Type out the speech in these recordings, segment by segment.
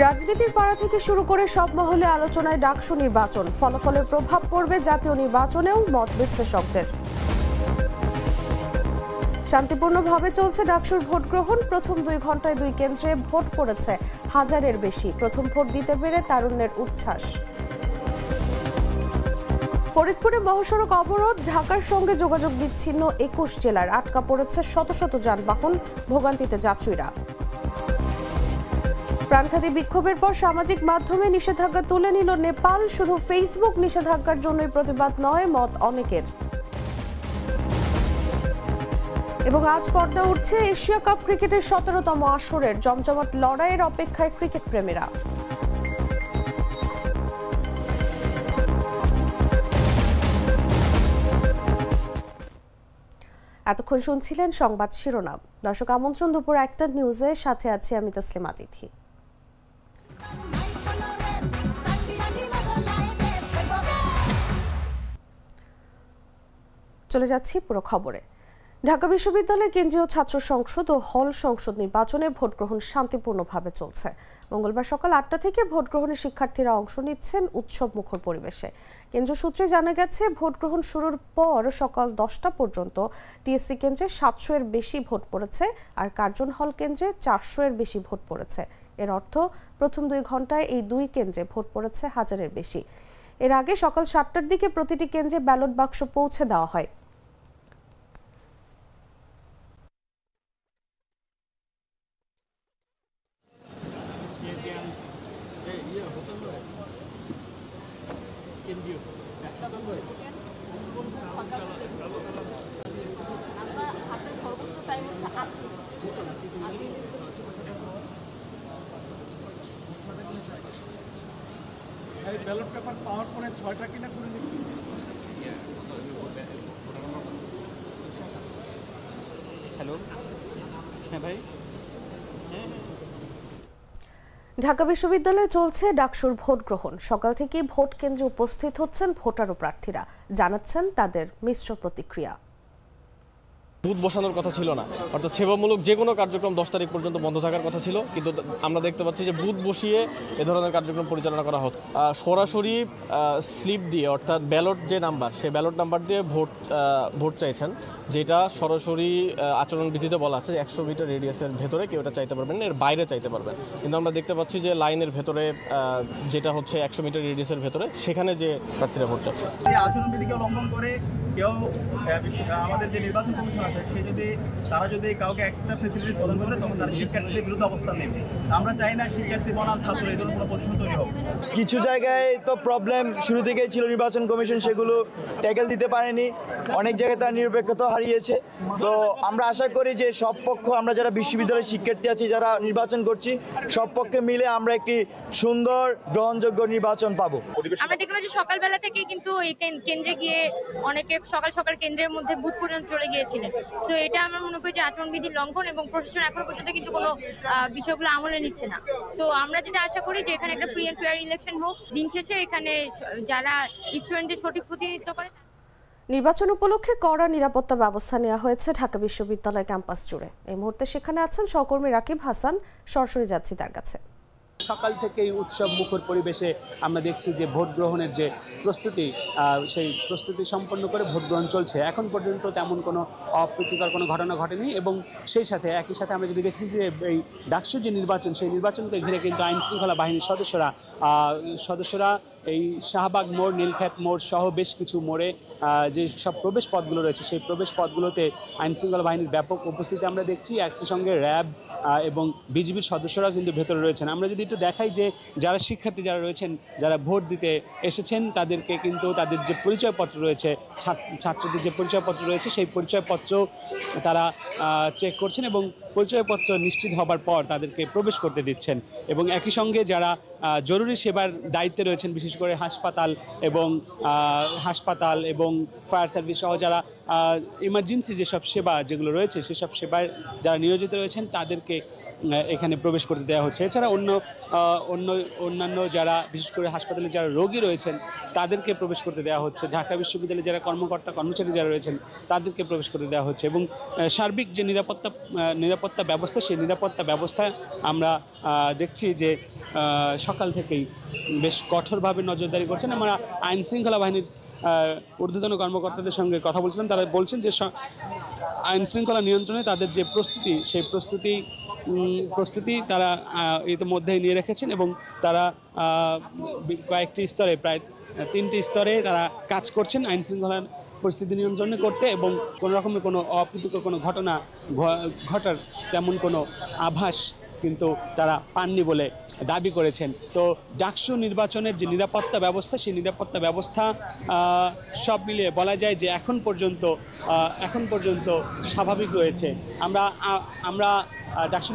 রাজনীতির পাড়া থেকে শুরু করে সব মহলে আলোচনায় ডাকসু নির্বাচন, ফলাফলের প্রভাব পড়বে জাতীয় নির্বাচনেও মত বিশ্লেষকদের। শান্তিপূর্ণভাবে চলছে ডাকসুর ভোট গ্রহণ। প্রথম 2 ঘন্টায় 2 কেন্দ্রে ভোট পড়েছে 1000-এর বেশি। প্রথম ভোট দিতে পেরে তারুণ্যের উচ্ছ্বাস। ফরিদপুরে মহাসড়ক অবরোধ, ঢাকার সঙ্গে যোগাযোগ বিচ্ছিন্ন 21 জেলার। আটকা পড়েছে শত শত যানবাহন, ভোগান্তিতে যাত্রীরা। প্রাণঘাতী বিক্ষোভের পর সামাজিক মাধ্যমে নিষেধাজ্ঞা তুলে নিল নেপাল। শুধু ফেসবুক নিষেধাজ্ঞার জন্যই প্রতিবাদ নয়, মত অনেকের। এবং আজ পর্দা উঠছে এশিয়া কাপ ক্রিকেটের 17তম আসরের। জমজমাট লড়াইয়ের অপেক্ষায় ক্রিকেট প্রেমীরা। এতক্ষণ শুনছিলেন সংবাদ শিরোনাম। দর্শক, আমন্ত্রণ দুপুর 1টা নিউজে, সাথে আছি আমি তাসলিমা তিথি। চলে যাচ্ছি পুরো খবরে। ঢাকা বিশ্ববিদ্যালয় কেন্দ্রীয় ছাত্র সংসদ ও হল সংসদ নির্বাচনে ভোট গ্রহণ শান্তিপূর্ণভাবে চলছে। মঙ্গলবার সকাল 8টা থেকে ভোট গ্রহণে শিক্ষার্থীরা অংশ নিচ্ছেন উৎসব মুখর পরিবেশে। কেন্দ্র সূত্রে জানা গেছে, ভোট গ্রহণ শুরুর পর সকাল 10টা পর্যন্ত টিএসসি কেন্দ্রে 700-এর বেশি ভোট পড়েছে, আর কার্জন হল কেন্দ্রে 400-এর বেশি ভোট পড়েছে। এর অর্থ প্রথম 2 ঘন্টায় এই 2 কেন্দ্রে ভোট পড়েছে 1000-এর বেশি। এর আগে সকাল 7টার দিকে প্রতিটি কেন্দ্রে ব্যালট বাক্স পৌঁছে দেওয়া হয়। ব্যালট পেপার পাওয়ার পরে 6টা কিনা করে নিন। হ্যালো, হ্যাঁ ভাই। ঢাকা বিশ্ববিদ্যালয়ে চলছে ডাকসুর ভোট গ্রহণ। সকাল থেকে ভোট কেন্দ্রে উপস্থিত হচ্ছেন ভোটার ও প্রার্থীরা, জানাচ্ছেন তাদের মিশ্র প্রতিক্রিয়া। বুথ বসানোর কথা ছিল না, অর্থাৎ সেবামূলক যে কোনো কার্যক্রম 10 তারিখ পর্যন্ত বন্ধ থাকার কথা ছিল, কিন্তু আমরা দেখতে পাচ্ছি যে বুথ বসিয়ে এ ধরনের কার্যক্রম পরিচালনা করা হচ্ছে। সরাসরি স্লিপ দিয়ে, অর্থাৎ ব্যালট যে নাম্বার, সেই ব্যালট নাম্বার দিয়ে ভোট চাইছেন, যেটা সরাসরি আচরণবিধিতে বলা আছে 100 মিটার রেডিয়াসের ভেতরে কেউ এটা চাইতে পারবেন না, এর বাইরে চাইতে পারবেন। কিন্তু আমরা দেখতে পাচ্ছি যে লাইনের ভেতরে, যেটা হচ্ছে 100 মিটার রেডিয়াসের ভেতরে, সেখানে যে প্রার্থীরা ভোট চাচ্ছে। আচরণবিধিকে লঙ্ঘন করে কেউ আমাদের যে নির্বাচন কমিশন আছে, তারা যদি কাউকে এক্সট্রা ফেসিলিটি প্রদান করে, তখন তারা শিক্ষার্থীদের বিরুদ্ধে অবস্থান নেবে। আমরা চাই না শিক্ষার্থী বনাম ছাত্র এই ধরনের কোনো পজিশন তৈরি হোক। কিছু জায়গায় তো প্রবলেম শুরু থেকেই ছিল, নির্বাচন কমিশন সেগুলো ট্যাকেল দিতে পারেনি। অনেক জায়গায় তার নিরপেক্ষতা হারিয়েছে। তো আমরা আশা করি যে সব পক্ষ, আমরা যারা বিশ্ববিদ্যালয়ের শিক্ষার্থী আছি, যারা নির্বাচন করছি, সব পক্ষে মিলে আমরা একটি সুন্দর গ্রহণযোগ্য নির্বাচন পাবো। আমরা দেখলাম যে সকালবেলা থেকে কিন্তু এই কেন্দ্রে গিয়ে অনেকে সকাল সকাল কেন্দ্রের মধ্যে বুথ পর্যন্ত চলে গিয়েছিলেন। তো এটা আমার মনে করি যে আচরণবিধির লঙ্ঘন, এবং প্রশাসন এখনো পর্যন্ত কিন্তু কোনো বিষয়গুলো আমলে নিচ্ছে না। তো আমরা যেটা আশা করি যে এখানে একটা ফ্রি এন্ড ফেয়ার ইলেকশন হোক। দিন শেষে এখানে যারা স্টুডেন্টদের সঠিক প্রতিনিধিত্ব করে। নির্বাচন উপলক্ষে কড়া নিরাপত্তা ব্যবস্থা নেওয়া হয়েছে ঢাকা বিশ্ববিদ্যালয় ক্যাম্পাস জুড়ে। এই মুহূর্তে সেখানে আছেন সহকর্মী রাকিব হাসান, সরাসরি যাচ্ছি তার কাছে। সকাল থেকেই উৎসব মুখর পরিবেশে আমরা দেখছি যে ভোট গ্রহণের যে প্রস্তুতি, সেই প্রস্তুতি সম্পন্ন করে ভোট গ্রহণ চলছে। এখন পর্যন্ত তেমন কোনো অপ্রীতিকর কোনো ঘটনা ঘটেনি, এবং সেই সাথে একই সাথে আমরা যদি দেখছি যে এই ডাকসুর যে নির্বাচন, সেই নির্বাচনকে ঘিরে কিন্তু আইন শৃঙ্খলা বাহিনীর সদস্যরা এই শাহবাগ মোড়, নীলক্ষেত মোড় সহ বেশ কিছু মোড়ে যে সব প্রবেশ পথগুলো রয়েছে, সেই প্রবেশ পথগুলোতে আইন শৃঙ্খলা বাহিনীর ব্যাপক উপস্থিতি আমরা দেখছি। একই সঙ্গে র্যাব এবং বিজিবির সদস্যরাও কিন্তু ভেতরে রয়েছেন। আমরা যদি একটু দেখাই যে যারা শিক্ষার্থী যারা রয়েছেন, যারা ভোট দিতে এসেছেন, তাদেরকে কিন্তু তাদের যে পরিচয়পত্র রয়েছে, ছাত্রদের যে পরিচয়পত্র রয়েছে, সেই পরিচয়পত্র তারা চেক করছেন, এবং পরিচয়পত্র নিশ্চিত হবার পর তাদেরকে প্রবেশ করতে দিচ্ছেন। এবং একই সঙ্গে যারা জরুরি সেবার দায়িত্বে রয়েছেন, বিশেষ করে হাসপাতাল এবং ফায়ার সার্ভিস সহ যারা ইমার্জেন্সি যেসব সেবা যেগুলো রয়েছে সেসব সেবায় যারা নিয়োজিত রয়েছেন তাদেরকে এখানে প্রবেশ করতে দেওয়া হচ্ছে। এছাড়া অন্যান্য যারা বিশেষ করে হাসপাতালে যারা রোগী রয়েছেন তাদেরকে প্রবেশ করতে দেওয়া হচ্ছে। ঢাকা বিশ্ববিদ্যালয়ে যারা কর্মচারী যারা রয়েছেন তাদেরকে প্রবেশ করতে দেওয়া হচ্ছে এবং সার্বিক যে নিরাপত্তা ব্যবস্থা সেই নিরাপত্তা ব্যবস্থা আমরা দেখছি যে সকাল থেকেই বেশ কঠোরভাবে নজরদারি করছেন। আমরা আইন শৃঙ্খলা বাহিনীর ঊর্ধ্বতন কর্মকর্তাদের সঙ্গে কথা বলছিলাম, তারা বলছেন যে আইন শৃঙ্খলা নিয়ন্ত্রণে তাদের যে প্রস্তুতি সেই প্রস্তুতি তারা ইতিমধ্যেই নিয়ে রেখেছেন এবং তারা কয়েকটি স্তরে প্রায় 3টি স্তরে তারা কাজ করছেন আইন শৃঙ্খলার পরিস্থিতি নিয়ন্ত্রণে করতে এবং কোনো রকমের কোনো অপ্রীতিকর কোনো ঘটনা ঘটার তেমন কোনো আভাস কিন্তু তারা পাননি বলে দাবি করেছেন। তো ডাকসু নির্বাচনের যে নিরাপত্তা ব্যবস্থা সেই নিরাপত্তা ব্যবস্থা সব মিলিয়ে বলা যায় যে এখন পর্যন্ত স্বাভাবিক রয়েছে। আমরা ডাকসু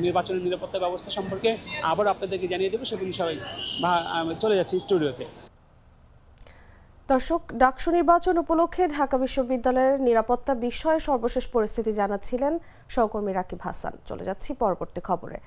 নির্বাচনের নিরাপত্তা ব্যবস্থা সম্পর্কে আবার আপনাদেরকে জানিয়ে দেবো। সেগুলি সবাই চলে যাচ্ছে স্টুডিওতে। দর্শক, ডাকসু নির্বাচন উপলক্ষে ঢাকা বিশ্ববিদ্যালয়ের নিরাপত্তা বিষয়ে সর্বশেষ পরিস্থিতি জানাচ্ছিলেন সহকর্মী রাকিব হাসান। চলে যাচ্ছি পরবর্তী খবরে।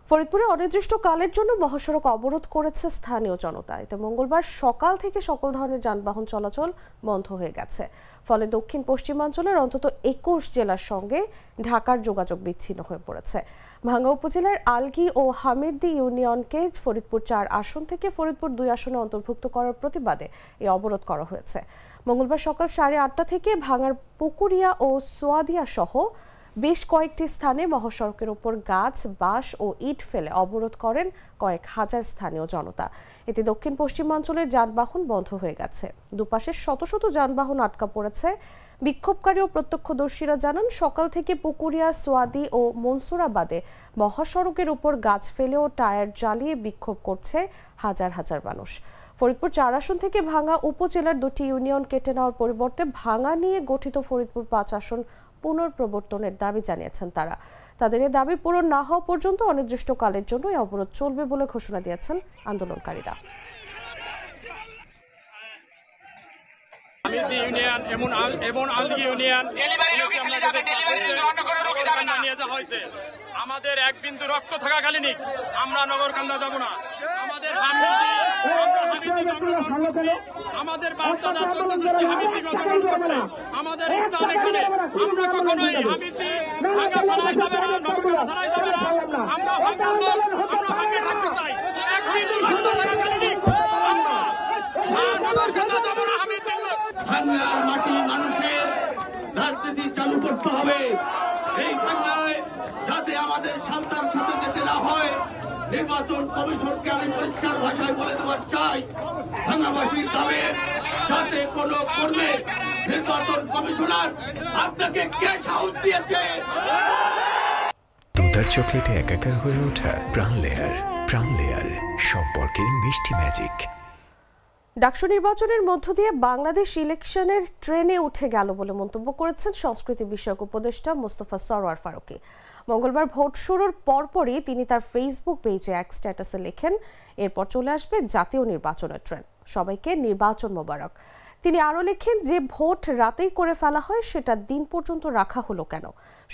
ফরিদপুরে অনির্দিষ্টকালের জন্য মহাসড়ক অবরোধ করেছে স্থানীয় জনতা। এতে মঙ্গলবার সকাল থেকে সকল ধরনের যানবাহন চলাচল বন্ধ হয়ে গেছে। ফলে দক্ষিণ পশ্চিমাঞ্চলের অন্তত 21 জেলার সঙ্গে ঢাকার যোগাযোগ বিচ্ছিন্ন হয়ে পড়েছে। ভাঙ্গা উপজেলার আলগী ও হামিরদী ইউনিয়নকে ফরিদপুর 4 আসন থেকে ফরিদপুর 2 আসনে অন্তর্ভুক্ত করার প্রতিবাদে এই অবরোধ করা হয়েছে। মঙ্গলবার সকাল 8:30 থেকে ভাঙ্গার পুকুরিয়া ও সোয়াদিয়া সহ বেশ কয়েকটি স্থানে মহাসড়কের উপর গাছ, বাঁশ ও ইট ফেলে অবরোধ করেন কয়েক হাজার স্থানীয় জনতা। এতে দক্ষিণ পশ্চিমাঞ্চলের যানবাহন বন্ধ হয়ে গেছে। দুপাশে শত শত যানবাহন আটকা পড়েছে। বিক্ষোভকারী ও প্রত্যক্ষদর্শীরা জানান, সকাল থেকে পুকুরিয়া, সোয়াদি ও মনসুরাবাদে মহাসড়কের উপর গাছ ফেলে ও টায়ার জ্বালিয়ে বিক্ষোভ করছে হাজার হাজার মানুষ। ফরিদপুর 4 আসন থেকে ভাঙ্গা উপজেলার 2টি ইউনিয়ন কেটে নেওয়ার পরিবর্তে ভাঙ্গা নিয়ে গঠিত ফরিদপুর 5 আসন পুনর্প্রবর্তনের দাবি জানিয়েছেন তারা। তাদের এই দাবি পূরণ না হওয়া পর্যন্ত অনির্দিষ্টকালের জন্য এই অবরোধ চলবে বলে ঘোষণা দিয়েছেন আন্দোলনকারীরা। আমাদের এক বিন্দু রক্ত থাকাকালীনই আমরা নগরকান্দা যাব না। আমাদের বাপদাদা 14টি হামিদি গঠন করছে। আমাদের স্থান এখানে। আমরা কখনোই হামিদি ভাঙ্গা থানায় যাবে না, নগরকান্দা থানায় যাবে না। আমরা ভাঙ্গার লোক, আমরা ভাঙ্গে থাকতে চাই। এক বিন্দু রক্ত থাকাকালীনই আমরা নগরকান্দা যাব না, হামিদির লোক। ভাঙ্গার মাটি মানুষের রাজনীতি চালু করতে হবে। এই ভাঙ্গায় যাতে আমাদের সালতার সাথে যেতে না হয়, নির্বাচন কমিশনকে আমি পরিষ্কার ভাষায় বলে দেওয়ার চাই, ভাঙ্গাবাসীর দাবি যাতে কোনো কর্মে নির্বাচন কমিশনার আপনাকে কে সাহস দিয়েছে। দুধার চকলেটে একাকার হয়ে ওঠা প্রাণ লেয়ার সম্পর্কের মিষ্টি ম্যাজিক। ডাকসু নির্বাচনের মধ্য দিয়ে বাংলাদেশ ইলেকশনের ট্রেনে উঠে গেল বলে মন্তব্য করেছেন সংস্কৃতি বিষয়ক উপদেষ্টা মোস্তফা সরওয়ার ফারুকী। মঙ্গলবার ভোট শুরুর পরপরই তিনি তার ফেসবুক পেজে এক স্ট্যাটাসে লেখেন, এরপর চলে আসবে জাতীয় নির্বাচনের ট্রেন, সবাইকে নির্বাচন মোবারক। তিনি আরও লেখেন, যে ভোট রাতেই করে ফেলা হয় সেটা দিন পর্যন্ত রাখা হলো কেন?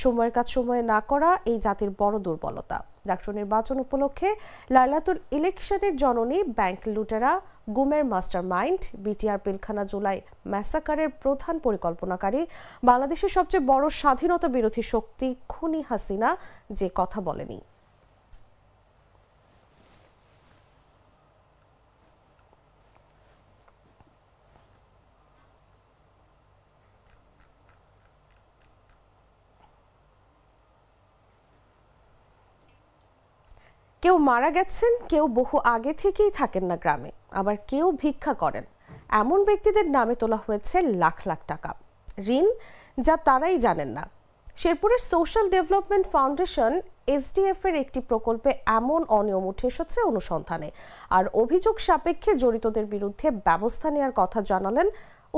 সময়ের কাজ সময়ে না করা এই জাতির বড় দুর্বলতা। ডাকসু নির্বাচন উপলক্ষে লাইলাতুল ইলেকশনের জননী ব্যাংক লুটেরা, গুমের mastermind, BTR Pilkhana July ম্যাসাকারের প্রধান পরিকল্পনাকারী, বাংলাদেশের সবচেয়ে বড় স্বাধীনতা বিরোধী শক্তি খুনি হাসিনা যে কথা বলেনি। কেউ মারা গেছেন, কেউ বহু আগে থেকেই থাকেন না গ্রামে, আবার কেউ ভিক্ষা করেন। এমন ব্যক্তিদের নামে তোলা হয়েছে লাখ লাখ টাকা ঋণ, যা তারাই জানেন না। শেরপুরের সোশ্যাল ডেভেলপমেন্ট ফাউন্ডেশন এসডিএফ এর একটি প্রকল্পে এমন অনিয়ম উঠে এসেছে অনুসন্ধানে, আর অভিযোগ সাপেক্ষে জড়িতদের বিরুদ্ধে ব্যবস্থা নেওয়ার কথা জানালেন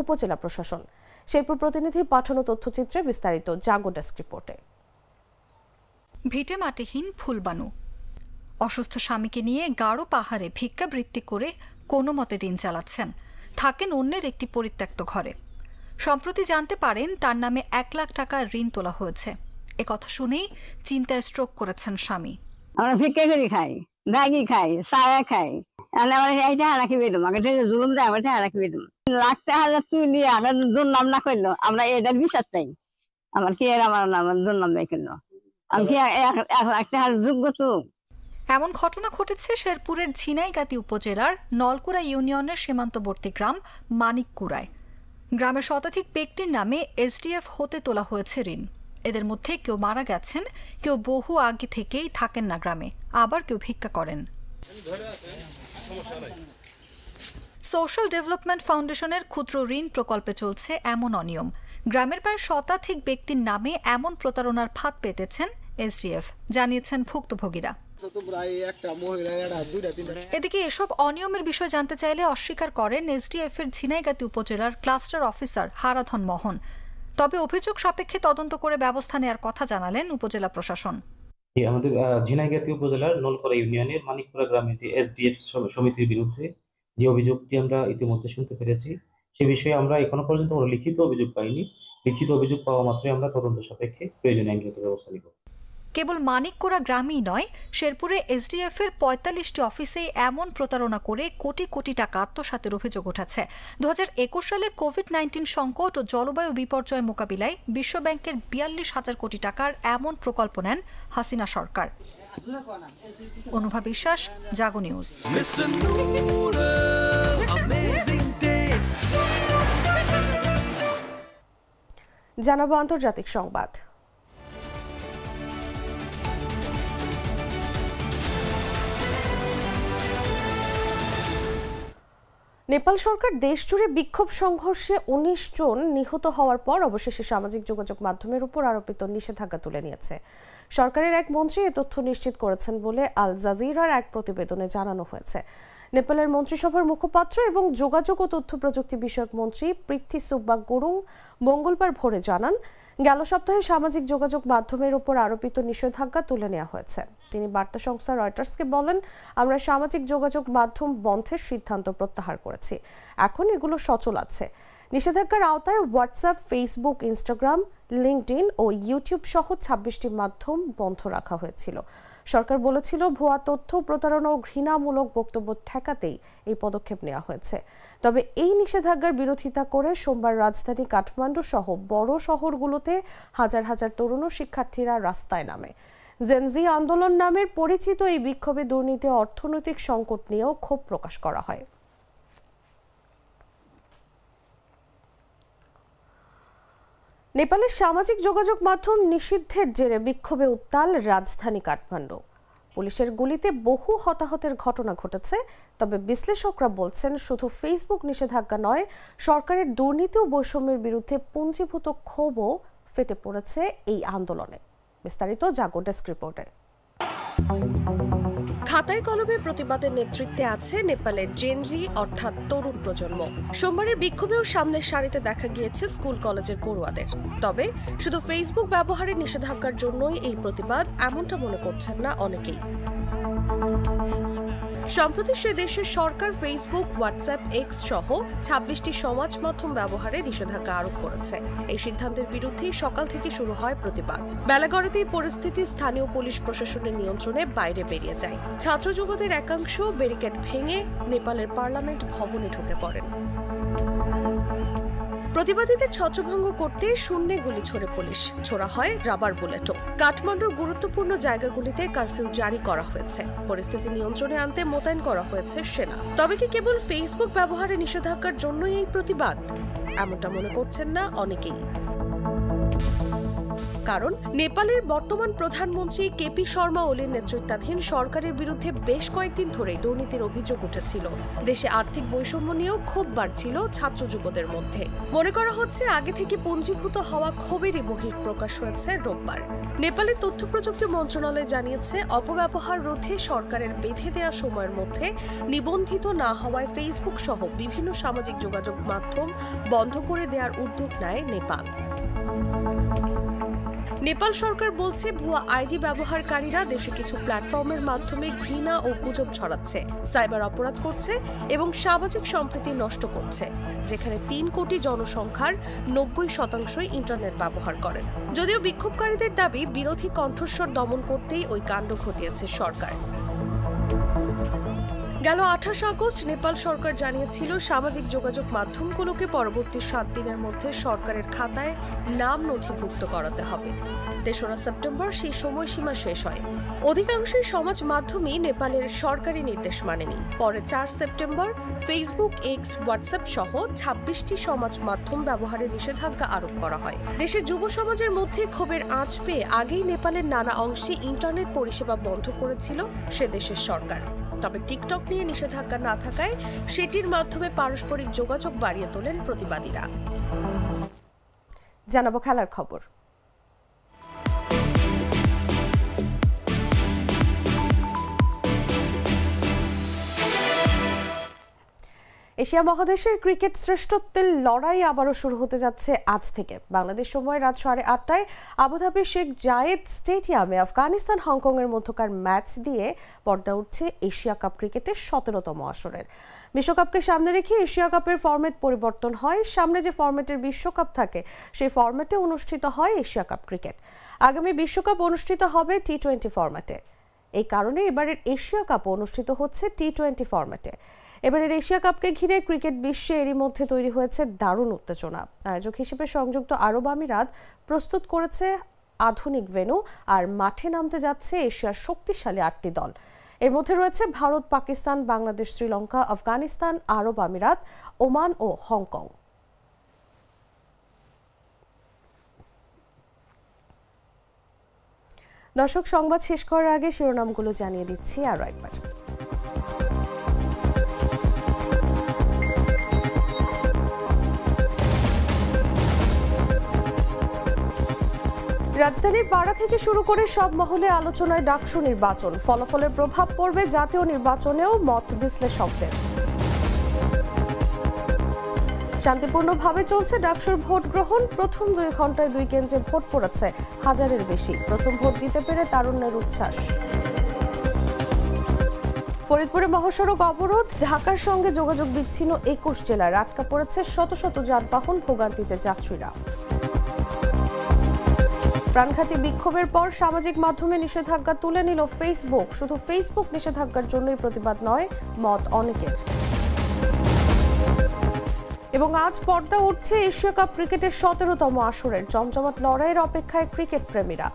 উপজেলা প্রশাসন। শেরপুর প্রতিনিধির পাঠানো তথ্যচিত্রে বিস্তারিত জাগো ডেস্ক রিপোর্টে। ভিটে মাটিহীন ফুলবানু অসুস্থ স্বামীকে নিয়ে গাঢ় পাহাড়ে ভিক্ষাবৃত্তি করে কোনো মতে দিন চালাচ্ছেন। থাকেন অন্যের একটি পরিত্যক্ত ঘরে। সম্প্রতি জানতে পারেন তার নামে 1 লাখ টাকা ঋণ তোলা হয়েছে। একথা শুনেই চিন্তায় স্ট্রোক করেছেন স্বামী। আমরা ভিক্ষা করে খাই, ম্যাগি খাই, চা খাই, এইটা রাখি বেদম আগে জুলুম দেয় আমার রাখি বেদম লাখ টাকা তুই আমরা দুর্নাম না করলো, আমরা এটার বিশ্বাস চাই। আমার কি আমার দুর্নাম দেয় করলো, আমি কি 1 লাখ টাকার যোগ্য তো? এমন ঘটনা ঘটেছে শেরপুরের ঝিনাইগাতি উপজেলার নলকুড়া ইউনিয়নের সীমান্তবর্তী গ্রাম মানিককুড়ায়। গ্রামের শতাধিক ব্যক্তির নামে এসডিএফ হতে তোলা হয়েছে ঋণ। এদের মধ্যে কেউ মারা গেছেন, কেউ বহু আগে থেকেই থাকেন না গ্রামে, আবার কেউ ভিক্ষা করেন। সোশ্যাল ডেভেলপমেন্ট ফাউন্ডেশনের ক্ষুদ্র ঋণ প্রকল্পে চলছে এমন অনিয়ম। গ্রামের প্রায় শতাধিক ব্যক্তির নামে এমন প্রতারণার ফাঁদ পেতেছেন এসডিএফ, জানিয়েছেন ভুক্তভোগীরা। এদিকে এসব অনিয়মের বিষয় জানতে চাইলে অস্বীকার করেন এসডিএফ এর ঝিনাইগাতি উপজেলার ক্লাস্টার অফিসার হারাধন মোহন। তবে অভিযোগ সাপেক্ষে তদন্ত করে ব্যবস্থা নেওয়ার কথা জানালেন উপজেলা প্রশাসন। আমাদের ঝিনাইগাতি উপজেলার নলকুড়া ইউনিয়নের মানিকপুরা গ্রামে যে এসডিএফ সমিতির বিরুদ্ধে যে অভিযোগটি আমরা ইতিমধ্যে শুনতে পেরেছি, সে বিষয়ে আমরা এখনো পর্যন্ত কোনো লিখিত অভিযোগ পাইনি। লিখিত অভিযোগ পাওয়া মাত্রই আমরা তদন্ত সাপেক্ষে প্রয়োজনীয় আইনগত ব্যবস্থা নিব। কেবল মানিককুড়া গ্রামই নয়, শেরপুরে এসডিএফ এর ৪৫টি অফিসে এমন প্রতারণা করে কোটি কোটি টাকা আত্মসাতের অভিযোগ উঠেছে। ২০২১ সালে কোভিড-19 সংকট ও জলবায়ু বিপর্যয় মোকাবিলায় বিশ্বব্যাংকের ৪২,০০০ কোটি টাকার এমন প্রকল্প নেন হাসিনা সরকার। অনুভা বিশ্বাস, জাগো নিউজ। জানাবো আন্তর্জাতিক সংবাদ। নেপাল সরকার দেশজুড়ে বিক্ষোভ সংঘর্ষে ১৯ জন নিহত হওয়ার পর অবশেষে সামাজিক যোগাযোগ মাধ্যমের উপর আরোপিত নিষেধাজ্ঞা তুলে নিয়েছে। সরকারের এক মন্ত্রী এ তথ্য নিশ্চিত করেছেন বলে আল জাজিরার এক প্রতিবেদনে জানানো হয়েছে। নেপালের মন্ত্রিসভার মুখপাত্র এবং যোগাযোগ ও তথ্য প্রযুক্তি বিষয়ক মন্ত্রী পৃথ্বী সুব্বা গুরুং মঙ্গলবার ভোরে জানান, গেল সপ্তাহে সামাজিক যোগাযোগ মাধ্যমের উপর আরোপিত নিষেধাজ্ঞা তুলে নেওয়া হয়েছে। তিনি বার্তা সংস্থা রয়টার্সকে বলেন, আমরা সামাজিক যোগাযোগ মাধ্যম বন্ধের সিদ্ধান্ত প্রত্যাহার করেছি, এখন এগুলো সচল আছে। নিষেধাজ্ঞার আওতায় হোয়াটসঅ্যাপ, ফেসবুক, ইনস্টাগ্রাম, লিঙ্কডইন ও ইউটিউব সহ ২৬টি মাধ্যম বন্ধ রাখা হয়েছিল। সরকার বলেছিল, ভুয়া তথ্য, প্রতারণা ও ঘৃণামূলক বক্তব্য ঠেকাতেই এই পদক্ষেপ নেওয়া হয়েছে। তবে এই নিষেধাজ্ঞার বিরোধিতা করে সোমবার রাজধানী কাঠমান্ডু সহ বড় শহরগুলোতে হাজার হাজার তরুণ ও শিক্ষার্থীরা রাস্তায় নামে। জেনজি আন্দোলন নামের পরিচিত এই বিক্ষোভে দুর্নীতি ও অর্থনৈতিক সংকট নিয়েও ক্ষোভ প্রকাশ করা হয়। নেপালের সামাজিক যোগাযোগ মাধ্যম নিষিদ্ধের জেরে বিক্ষোভে উত্তাল রাজধানী কাঠমান্ডু। পুলিশের গুলিতে বহু হতাহতের ঘটনা ঘটেছে। তবে বিশ্লেষকরা বলছেন, শুধু ফেসবুক নিষেধাজ্ঞা নয়, সরকারের দুর্নীতি ও বৈষম্যের বিরুদ্ধে পুঞ্জীভূত ক্ষোভও ফেটে পড়েছে এই আন্দোলনে। বিস্তারিত জাগো ডেস্ক রিপোর্টে। খাতায় কলমে প্রতিবাদের নেতৃত্বে আছে নেপালের জেনজি অর্থাৎ তরুণ প্রজন্ম। সোমবারের বিক্ষোভেও সামনের সারিতে দেখা গিয়েছে স্কুল কলেজের পড়ুয়াদের। তবে শুধু ফেসবুক ব্যবহারের নিষেধাজ্ঞার জন্যই এই প্রতিবাদ, এমনটা মনে করছেন না অনেকেই। সম্প্রতি সে দেশের সরকার ফেসবুক, হোয়াটসঅ্যাপ, এক্স সহ ২৬টি সমাজ মাধ্যম ব্যবহারে নিষেধাজ্ঞা আরোপ করেছে। এই সিদ্ধান্তের বিরুদ্ধেই সকাল থেকে শুরু হয় প্রতিবাদ। বেলা গড়াতেই পরিস্থিতি স্থানীয় পুলিশ প্রশাসনের নিয়ন্ত্রণে বাইরে বেরিয়ে যায়। ছাত্র যুবদের একাংশ ব্যারিকেড ভেঙে নেপালের পার্লামেন্ট ভবনে ঢুকে পড়েন। প্রতিবাদীদের ছত্রভঙ্গ করতে শূন্যে গুলি ছোড়ে পুলিশ, ছোড়া হয় রাবার বুলেটও। কাঠমান্ডুর গুরুত্বপূর্ণ জায়গাগুলিতে কারফিউ জারি করা হয়েছে। পরিস্থিতি নিয়ন্ত্রণে আনতে মোতায়েন করা হয়েছে সেনা। তবে কি কেবল ফেসবুক ব্যবহারে নিষেধাজ্ঞার জন্যই এই প্রতিবাদ? এমনটা মনে করছেন না অনেকেই। কারণ নেপালের বর্তমান প্রধানমন্ত্রী কেপি শর্মা ওলির নেতৃত্বাধীন সরকারের বিরুদ্ধে বেশ কয়েকদিন ধরেই দুর্নীতির অভিযোগ উঠেছিল। দেশে আর্থিক বৈষম্য নিয়েও ক্ষোভ বাড়ছিল ছাত্র যুবদের মধ্যে। মনে করা হচ্ছে, আগে থেকে পুঞ্জীভূত হওয়া ক্ষোভেরই বহিঃপ্রকাশ হয়েছে রোববার। নেপালের তথ্য প্রযুক্তি মন্ত্রণালয় জানিয়েছে, অপব্যবহার রোধে সরকারের বেঁধে দেওয়া সময়ের মধ্যে নিবন্ধিত না হওয়ায় ফেসবুক সহ বিভিন্ন সামাজিক যোগাযোগ মাধ্যম বন্ধ করে দেওয়ার উদ্যোগ নেয় নেপাল। নেপাল সরকার বলছে ভুয়া আইডি ব্যবহারকারীরা দেশে কিছু প্ল্যাটফর্মের মাধ্যমে ঘৃণা ও গুজব ছড়াচ্ছে, সাইবার অপরাধ করছে এবং সামাজিক সম্প্রীতি নষ্ট করছে, যেখানে 3 কোটি জনসংখ্যার 90% ইন্টারনেট ব্যবহার করেন। যদিও বিক্ষোভকারীদের দাবি বিরোধী কণ্ঠস্বর দমন করতেই ওই কাণ্ড ঘটিয়েছে সরকার। গেল 28 আগস্ট নেপাল সরকার জানিয়েছিল সামাজিক যোগাযোগ মাধ্যমগুলোকে পরবর্তী 7 দিনের মধ্যে সরকারের খাতায় নাম নথিভুক্ত করাতে হবে। 3রা সেপ্টেম্বর সেই সময়সীমা শেষ হয়। অধিকাংশই সমাজ মাধ্যমই নেপালের সরকারি নির্দেশ মানেনি। পরে 4 সেপ্টেম্বর ফেসবুক, এক্স, হোয়াটসঅ্যাপ সহ 26টি সমাজ মাধ্যম ব্যবহারে নিষেধাজ্ঞা আরোপ করা হয়। দেশের যুব সমাজের মধ্যে ক্ষোভের আঁচ পেয়ে আগেই নেপালের নানা অংশে ইন্টারনেট পরিষেবা বন্ধ করেছিল সে দেশের সরকার। তবে টিকটক নিয়ে নিষেধাজ্ঞা না থাকায় সেটির মাধ্যমে পারস্পরিক যোগাযোগ বাড়িয়ে তোলেন প্রতিবাদীরা। জানাবো খেলার খবর। এশিয়া মহাদেশের ক্রিকেট শ্রেষ্ঠত্বের লড়াই আবারও শুরু হতে যাচ্ছে আজ থেকে। বাংলাদেশ সময় রাত 8:30টায় আবুধাবির শেখ জায়েদ স্টেডিয়ামে আফগানিস্তান হংকং এর মধ্যকার ম্যাচ দিয়ে পর্দা উঠছে এশিয়া কাপ ক্রিকেটের 17তম আসরের। বিশ্বকাপকে সামনে রেখে এশিয়া কাপের ফরম্যাট পরিবর্তন হয়। সামনে যে ফরম্যাটের বিশ্বকাপ থাকে সেই ফরম্যাটে অনুষ্ঠিত হয় এশিয়া কাপ ক্রিকেট। আগামী বিশ্বকাপ অনুষ্ঠিত হবে টি-20 ফরম্যাটে। এই কারণে এবারের এশিয়া কাপ অনুষ্ঠিত হচ্ছে টি-20 ফরম্যাটে। এবারের এশিয়া কাপকে ঘিরে ক্রিকেট বিশ্বে এরই মধ্যে তৈরি হয়েছে দারুণ উত্তেজনা। আয়োজক হিসেবে সংযুক্ত আরব আমিরাত প্রস্তুত করেছে আধুনিক ভেন্যু, আর মাঠে নামতে যাচ্ছে এশিয়ার শক্তিশালী 8টি দল। এর মধ্যে রয়েছে ভারত, পাকিস্তান, বাংলাদেশ, শ্রীলঙ্কা, আফগানিস্তান, আরব আমিরাত, ওমান ও হংকং। দর্শক, সংবাদ শেষ করার আগে শিরোনামগুলো জানিয়ে দিচ্ছি আরও একবার। রাজধানীর পাড়া থেকে শুরু করে সব মহলে আলোচনায় ডাকসু নির্বাচন। ফলাফলের প্রভাব পড়বে জাতীয় নির্বাচনেও, মত বিশ্লেষকদের। শান্তিপূর্ণভাবে চলছে ডাকসুর ভোট গ্রহণ। প্রথম 2 ঘন্টায় 2 কেন্দ্রে ভোট পড়েছে 1000-এর বেশি। প্রথম ভোট দিতে পেরে তারুণ্যের উচ্ছ্বাস। ফরিদপুরে মহাসড়ক অবরোধ। ঢাকার সঙ্গে যোগাযোগ বিচ্ছিন্ন 21 জেলায়। আটকা পড়েছে শত শত যানবাহন, ভোগান্তিতে যাত্রীরা। প্রাণঘাতী বিক্ষোভের পর সামাজিক মাধ্যমে নিষেধাজ্ঞা তুলে নিল ফেসবুক। শুধু ফেসবুক নিষেধাজ্ঞার জন্যই প্রতিবাদ নয়, মত অনেকের। এবং আজ পর্দা উঠছে এশিয়া কাপ ক্রিকেটের 17তম আসরের। জমজমাট লড়াইয়ের অপেক্ষায় ক্রিকেট প্রেমীরা।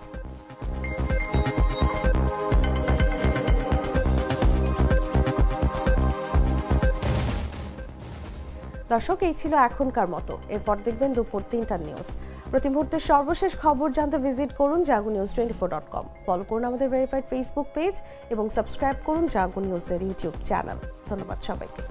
দর্শক, এই ছিল এখনকার মতো। এরপর দেখবেন দুপুর 3টার নিউজ। প্রতি মুহূর্তের সর্বশেষ খবর জানতে ভিজিট করুন jagonews24.com। ফলো করুন আমাদের ভেরিফাইড ফেসবুক পেজ এবং সাবস্ক্রাইব করুন জাগো নিউজের ইউটিউব চ্যানেল। ধন্যবাদ সবাইকে।